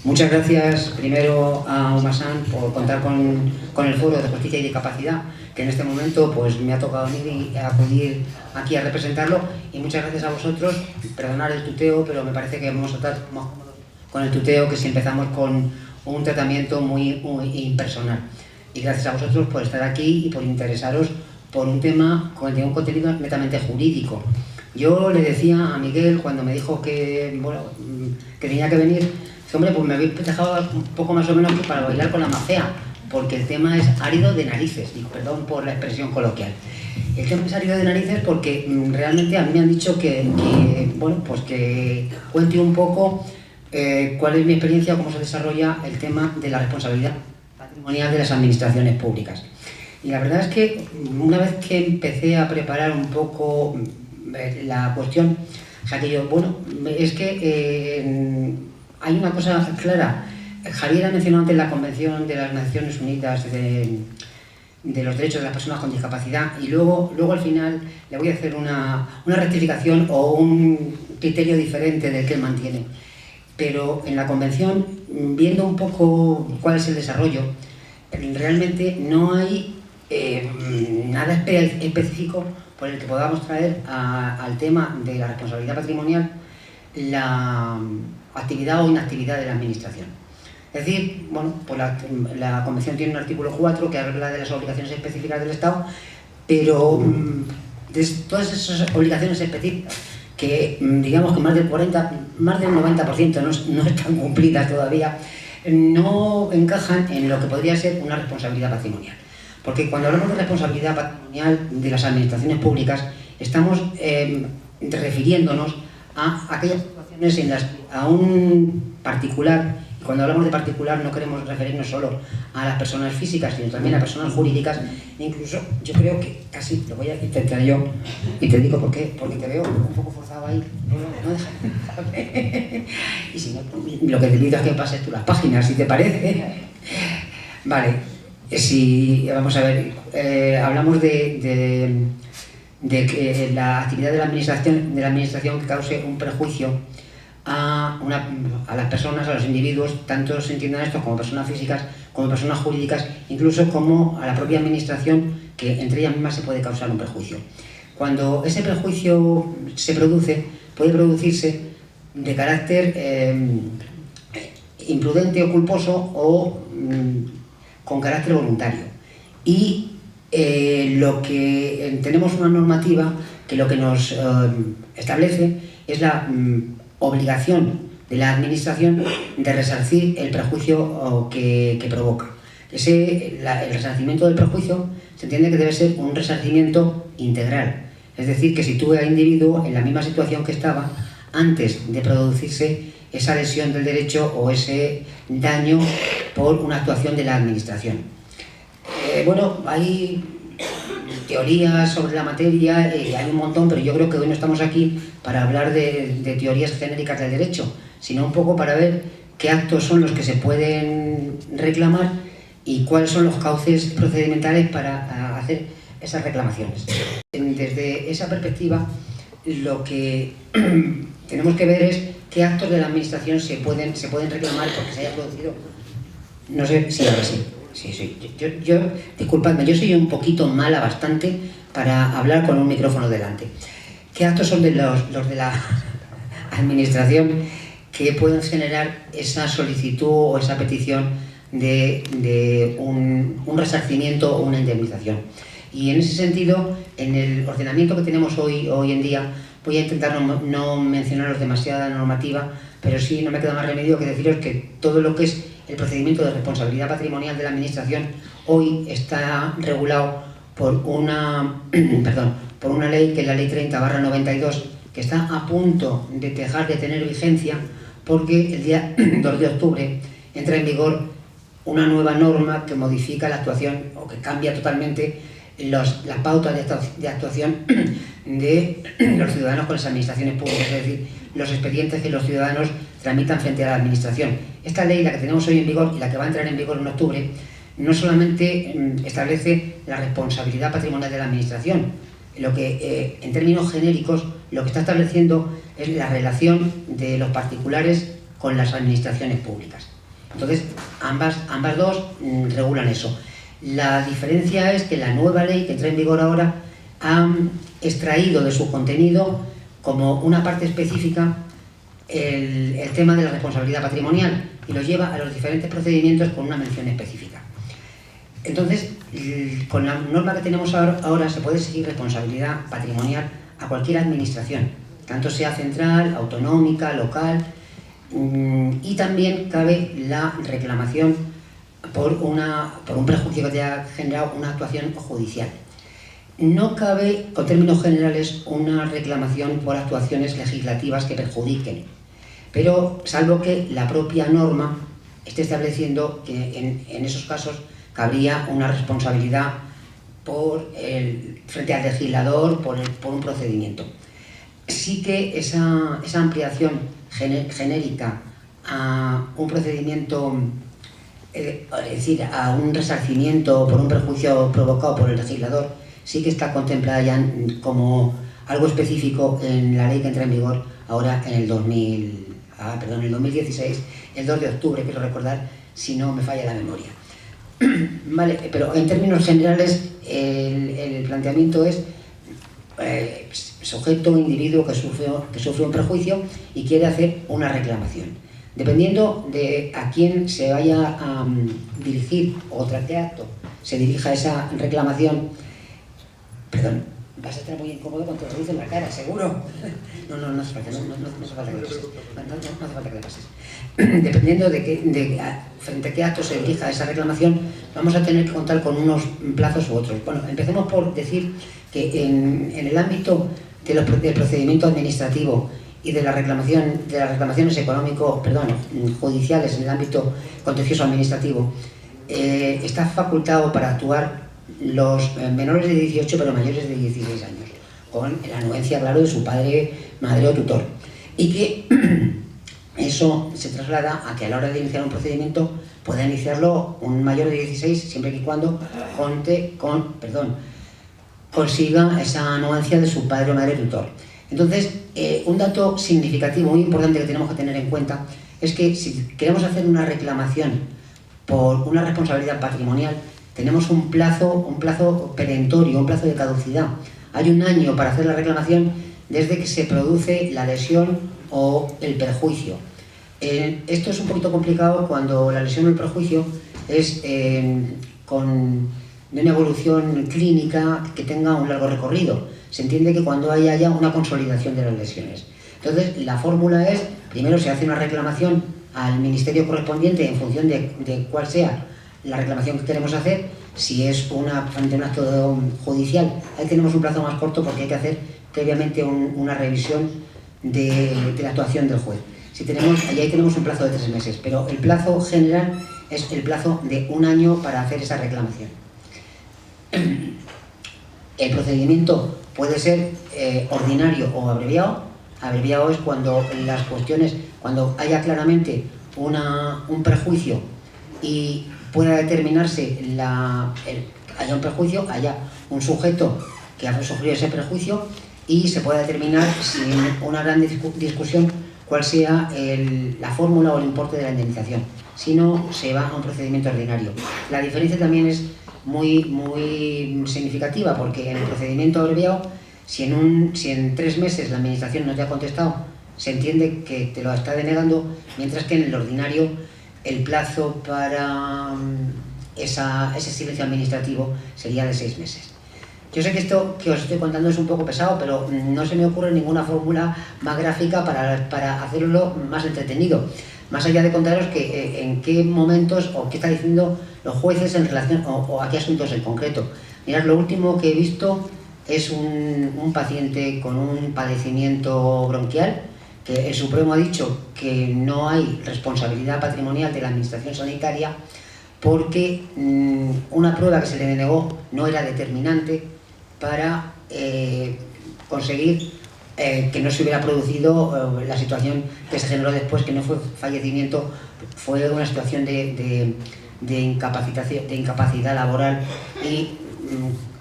Muchas gracias primero a Umasan por contar con el Foro de Justicia y Discapacidad, que en este momento pues me ha tocado venir y acudir aquí a representarlo, y muchas gracias a vosotros. Perdonad el tuteo, pero me parece que vamos a estar más cómodos con el tuteo que si empezamos con un tratamiento muy impersonal. Y gracias a vosotros por estar aquí y por interesaros por un tema de un contenido netamente jurídico. Yo le decía a Miguel cuando me dijo que, bueno, que tenía que venir, hombre, pues me habéis dejado un poco más o menos para bailar con la más fea, porque el tema es árido de narices, digo, perdón por la expresión coloquial. El tema es árido de narices porque realmente a mí me han dicho bueno, pues que cuente un poco cuál es mi experiencia, cómo se desarrolla el tema de la responsabilidad patrimonial de las administraciones públicas. Y la verdad es que una vez que empecé a preparar un poco la cuestión, o sea que yo, bueno, es que hay una cosa clara. Javier ha mencionado antes la Convención de las Naciones Unidas de los Derechos de las Personas con Discapacidad, y luego al final le voy a hacer una rectificación o un criterio diferente del que él mantiene. Pero en la Convención, viendo un poco cuál es el desarrollo, realmente no hay nada específico por el que podamos traer al tema de la responsabilidad patrimonial la actividad o inactividad de la administración. Es decir, bueno, pues la Convención tiene un artículo 4 que habla de las obligaciones específicas del Estado, pero de todas esas obligaciones específicas, que digamos que más del 90% no están cumplidas todavía, no encajan en lo que podría ser una responsabilidad patrimonial. Porque cuando hablamos de responsabilidad patrimonial de las administraciones públicas, estamos refiriéndonos a aquellas situaciones en las que a un particular, y cuando hablamos de particular no queremos referirnos solo a las personas físicas, sino también a personas jurídicas. Incluso yo creo que casi lo voy a intentar yo, y te digo por qué, porque te veo un poco forzado ahí, no deja. Y si no, lo que te pido es que pases tú las páginas, si te parece. Vale, si vamos a ver, hablamos de que la actividad de la administración que cause un perjuicio a las personas, a los individuos, tanto se entiendan estos como personas físicas, como personas jurídicas, incluso como a la propia administración, que entre ellas mismas se puede causar un perjuicio. Cuando ese perjuicio se produce, puede producirse de carácter imprudente o culposo o con carácter voluntario. Y lo que tenemos una normativa que lo que nos establece es la obligación de la administración de resarcir el perjuicio que provoca. El resarcimiento del perjuicio se entiende que debe ser un resarcimiento integral, es decir, que sitúe al individuo en la misma situación que estaba antes de producirse esa lesión del derecho o ese daño por una actuación de la administración. Bueno, hay teorías sobre la materia, hay un montón, pero yo creo que hoy no estamos aquí para hablar de teorías genéricas del derecho, sino un poco para ver qué actos son los que se pueden reclamar y cuáles son los cauces procedimentales para hacer esas reclamaciones. Desde esa perspectiva, lo que tenemos que ver es qué actos de la administración se pueden reclamar porque se haya producido. No sé si ahora sí. Sí. Yo, disculpadme, yo soy un poquito mala bastante para hablar con un micrófono delante. ¿Qué actos son los de la administración que pueden generar esa solicitud o esa petición de un resarcimiento o una indemnización? Y en ese sentido, en el ordenamiento que tenemos hoy en día, voy a intentar no mencionaros demasiada normativa, pero sí no me queda más remedio que deciros que todo lo que es el procedimiento de responsabilidad patrimonial de la administración hoy está regulado por una ley, que es la Ley 30/92, que está a punto de dejar de tener vigencia porque el día 2 de octubre entra en vigor una nueva norma que modifica la actuación o que cambia totalmente las pautas de actuación de los ciudadanos con las administraciones públicas, es decir, los expedientes que los ciudadanos tramitan frente a la administración. Esta ley, la que tenemos hoy en vigor y la que va a entrar en vigor en octubre, no solamente establece la responsabilidad patrimonial de la administración, lo que en términos genéricos lo que está estableciendo es la relación de los particulares con las administraciones públicas. Entonces, ambas dos regulan eso. La diferencia es que la nueva ley que entra en vigor ahora ha extraído de su contenido como una parte específica el tema de la responsabilidad patrimonial y lo lleva a los diferentes procedimientos con una mención específica. Entonces, con la norma que tenemos ahora se puede exigir responsabilidad patrimonial a cualquier administración, tanto sea central, autonómica, local, y también cabe la reclamación por un perjuicio que te ha generado una actuación judicial. No cabe, con términos generales, una reclamación por actuaciones legislativas que perjudiquen, pero salvo que la propia norma esté estableciendo que en esos casos cabría una responsabilidad frente al legislador por un procedimiento. Sí que esa ampliación genérica a un procedimiento, es decir, a un resarcimiento por un perjuicio provocado por el legislador, sí que está contemplada ya como algo específico en la ley que entra en vigor ahora en el 2016, el 2 de octubre, quiero recordar, si no me falla la memoria. Vale, pero en términos generales el planteamiento es sujeto, individuo que sufre un perjuicio y quiere hacer una reclamación. Dependiendo de a quién se vaya a dirigir o tras qué acto se dirija esa reclamación, perdón, vas a estar muy incómodo con tu luz en la cara, seguro. No hace falta, no hace falta que le pases. No hace falta que le pases. Dependiendo frente a qué acto se dirija esa reclamación, vamos a tener que contar con unos plazos u otros. Bueno, empecemos por decir que en el ámbito del procedimiento administrativo y de las reclamaciones judiciales en el ámbito contencioso administrativo, está facultado para actuar los menores de 18 pero mayores de 16 años, con la anuencia, claro, de su padre, madre o tutor. Y que eso se traslada a que a la hora de iniciar un procedimiento pueda iniciarlo un mayor de 16 siempre y cuando consiga esa anuencia de su padre o madre tutor. Entonces, un dato significativo muy importante que tenemos que tener en cuenta es que si queremos hacer una reclamación por una responsabilidad patrimonial, tenemos un plazo perentorio, un plazo de caducidad. Hay un año para hacer la reclamación desde que se produce la lesión o el perjuicio. Esto es un poquito complicado cuando la lesión o el perjuicio es de una evolución clínica que tenga un largo recorrido. Se entiende que cuando haya ya una consolidación de las lesiones. Entonces, la fórmula es, primero se hace una reclamación al ministerio correspondiente en función de cuál sea la reclamación que queremos hacer. Si es ante un acto judicial, ahí tenemos un plazo más corto porque hay que hacer previamente una revisión de la actuación del juez. Ahí tenemos un plazo de 3 meses, pero el plazo general es el plazo de un año para hacer esa reclamación. El procedimiento puede ser ordinario o abreviado. Abreviado es cuando cuando haya claramente un perjuicio y pueda determinarse haya un perjuicio, haya un sujeto que ha sufrido ese perjuicio y se pueda determinar sin una gran discusión cuál sea la fórmula o el importe de la indemnización. Si no, se va a un procedimiento ordinario. La diferencia también es muy significativa, porque en el procedimiento abreviado, si en 3 meses la administración no te ha contestado, se entiende que te lo está denegando, mientras que en el ordinario el plazo para ese silencio administrativo sería de 6 meses. Yo sé que esto que os estoy contando es un poco pesado, pero no se me ocurre ninguna fórmula más gráfica para hacerlo más entretenido. Más allá de contaros en qué momentos o qué está diciendo los jueces en relación o a qué asuntos en concreto. Mirad, lo último que he visto es un paciente con un padecimiento bronquial, que el Supremo ha dicho que no hay responsabilidad patrimonial de la administración sanitaria porque una prueba que se le denegó no era determinante para conseguir que no se hubiera producido la situación que se generó después, que no fue fallecimiento, fue una situación de incapacidad laboral y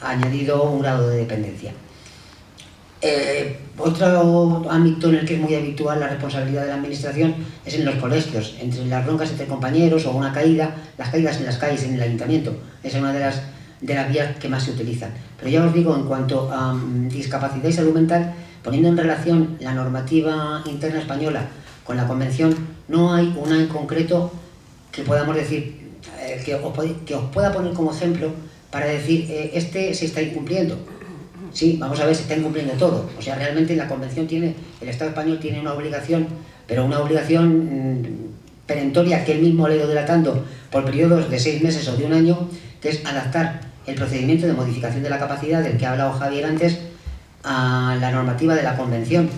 añadido un grado de dependencia. Otro ámbito en el que es muy habitual la responsabilidad de la administración es en los colegios, entre las broncas entre compañeros o una caída, las caídas en las calles, en el ayuntamiento. Esa es una de las vías que más se utilizan. Pero ya os digo, en cuanto a discapacidad y salud mental, poniendo en relación la normativa interna española con la convención, no hay una en concreto que podamos decir, que os pueda poner como ejemplo para decir, este se está incumpliendo. Sí, vamos a ver si está incumpliendo todo. O sea, realmente la Convención el Estado español tiene una obligación, pero una obligación perentoria que él mismo le ha ido dilatando por periodos de 6 meses o de un año, que es adaptar el procedimiento de modificación de la capacidad del que ha hablado Javier antes a la normativa de la Convención.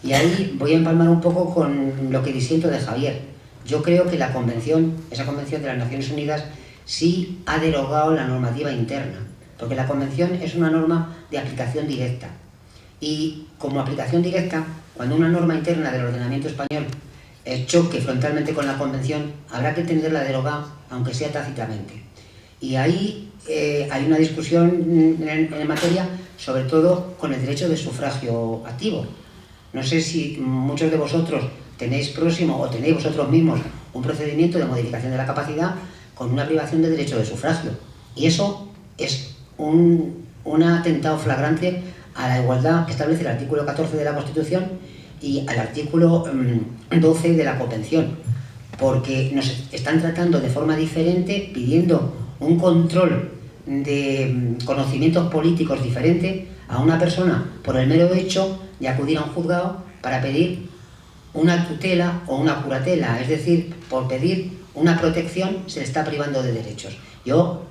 Y ahí voy a empalmar un poco con lo que disiento de Javier. Yo creo que la Convención, esa Convención de las Naciones Unidas, sí ha derogado la normativa interna, porque la Convención es una norma de aplicación directa. Y como aplicación directa, cuando una norma interna del ordenamiento español choque frontalmente con la Convención, habrá que entenderla derogada, aunque sea tácitamente. Y ahí hay una discusión en materia, sobre todo con el derecho de sufragio activo. No sé si muchos de vosotros tenéis próximo o tenéis vosotros mismos un procedimiento de modificación de la capacidad con una privación de derecho de sufragio. Y eso es un atentado flagrante a la igualdad que establece el artículo 14 de la Constitución y al artículo 12 de la Convención, porque nos están tratando de forma diferente, pidiendo un control de conocimientos políticos diferente a una persona por el mero hecho de acudir a un juzgado para pedir una tutela o una curatela, es decir, por pedir una protección se le está privando de derechos. Yo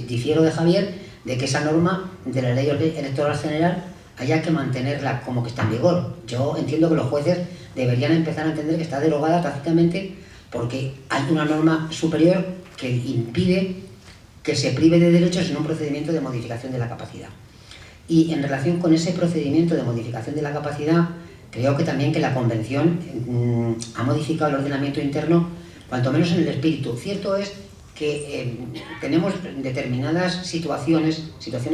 difiero de Javier de que esa norma de la ley electoral general haya que mantenerla como que está en vigor. Yo entiendo que los jueces deberían empezar a entender que está derogada tácitamente porque hay una norma superior que impide que se prive de derechos en un procedimiento de modificación de la capacidad. Y en relación con ese procedimiento de modificación de la capacidad, creo que también que la Convención ha modificado el ordenamiento interno, cuanto menos en el espíritu. Cierto es que tenemos determinadas situaciones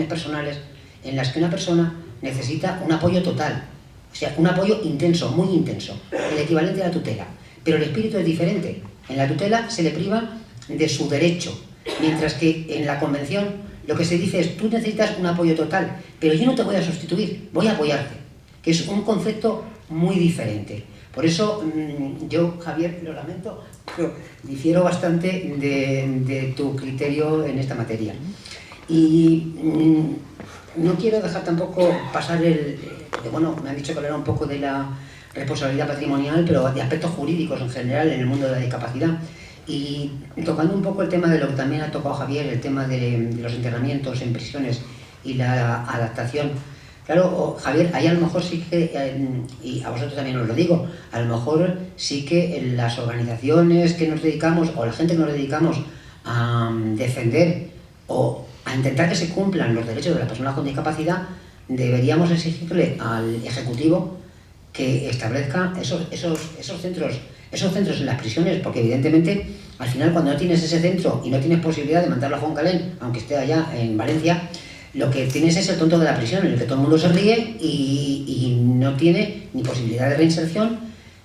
personales en las que una persona necesita un apoyo total, o sea, un apoyo intenso, muy intenso, el equivalente a la tutela. Pero el espíritu es diferente. En la tutela se le priva de su derecho, mientras que en la Convención lo que se dice es tú necesitas un apoyo total, pero yo no te voy a sustituir, voy a apoyarte, que es un concepto muy diferente. Por eso yo, Javier, lo lamento, pero difiero bastante de tu criterio en esta materia. Y no quiero dejar tampoco pasar porque bueno, me han dicho que hablara un poco de la responsabilidad patrimonial, pero de aspectos jurídicos en general en el mundo de la discapacidad. Y tocando un poco el tema de lo que también ha tocado Javier, el tema de los internamientos en prisiones y la adaptación. Claro, Javier, ahí a lo mejor sí que, y a vosotros también os lo digo, a lo mejor sí que las organizaciones que nos dedicamos, o la gente que nos dedicamos a defender o a intentar que se cumplan los derechos de las personas con discapacidad, deberíamos exigirle al Ejecutivo que establezca esos centros en las prisiones, porque evidentemente al final cuando no tienes ese centro y no tienes posibilidad de mandarlo a Juan Calén, aunque esté allá en Valencia, lo que tienes es el tonto de la prisión, en el que todo el mundo se ríe y no tiene ni posibilidad de reinserción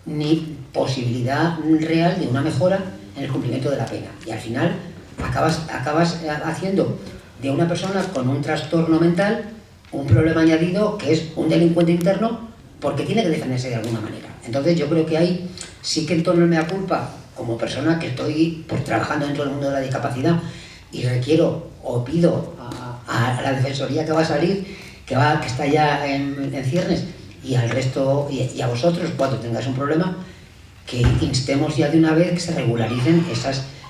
ni posibilidad real de una mejora en el cumplimiento de la pena. Y al final acabas haciendo de una persona con un trastorno mental un problema añadido que es un delincuente interno porque tiene que defenderse de alguna manera. Entonces yo creo que ahí sí que en torno al mea culpa, como persona que estoy trabajando dentro del mundo de la discapacidad y requiero o pido a la Defensoría que va a salir, que está ya en ciernes, y al resto, y a vosotros, cuando tengáis un problema, que instemos ya de una vez que se regularicen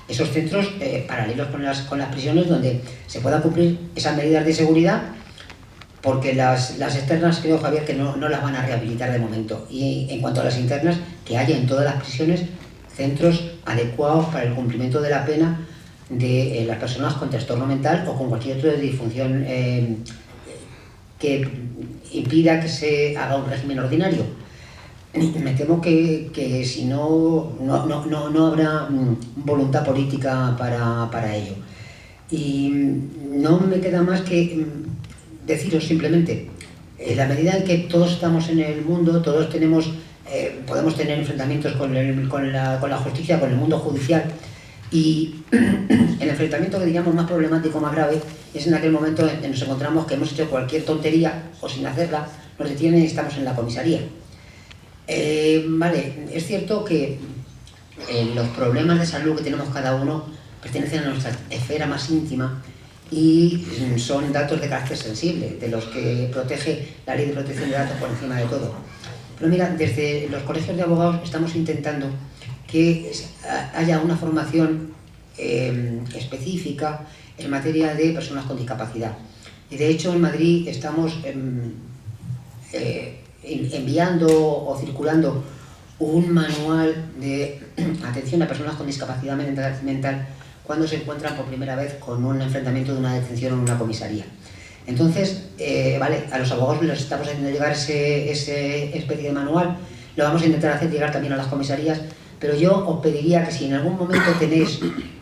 esos centros paralelos con las prisiones donde se puedan cumplir esas medidas de seguridad, porque las externas creo, Javier, que no las van a rehabilitar de momento. Y en cuanto a las internas, que haya en todas las prisiones centros adecuados para el cumplimiento de la pena de las personas con trastorno mental o con cualquier otra disfunción que impida que se haga un régimen ordinario. Me temo que si no habrá voluntad política para ello. Y no me queda más que deciros simplemente En la medida en que todos estamos en el mundo, todos tenemos, podemos tener enfrentamientos con la justicia, con el mundo judicial, y el enfrentamiento que diríamos más problemático, más grave, es en aquel momento en que nos encontramos que hemos hecho cualquier tontería o sin hacerla, nos detienen y estamos en la comisaría. Vale, es cierto que los problemas de salud que tenemos cada uno pertenecen a nuestra esfera más íntima y son datos de carácter sensible, de los que protege la Ley de Protección de Datos por encima de todo. Pero mira, desde los colegios de abogados estamos intentando que haya una formación específica en materia de personas con discapacidad. Y de hecho en Madrid estamos enviando o circulando un manual de atención a personas con discapacidad mental cuando se encuentran por primera vez con un enfrentamiento de una detención en una comisaría. Entonces, vale, a los abogados les estamos haciendo llegar ese especie de manual, lo vamos a intentar hacer llegar también a las comisarías, pero yo os pediría que si en algún momento tenéis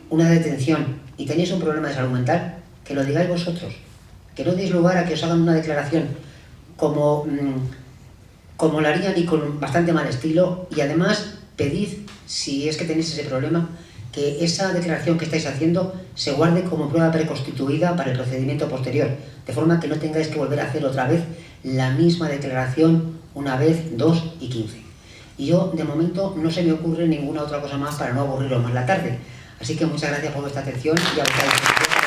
una detención y tenéis un problema de salud mental, que lo digáis vosotros, que no deis lugar a que os hagan una declaración como lo harían y con bastante mal estilo, y además pedid, si es que tenéis ese problema, que esa declaración que estáis haciendo se guarde como prueba preconstituida para el procedimiento posterior, de forma que no tengáis que volver a hacer otra vez la misma declaración una vez, 2 y 15. Y yo, de momento, no se me ocurre ninguna otra cosa más para no aburriros más la tarde. Así que muchas gracias por vuestra atención y a vuestra disposición.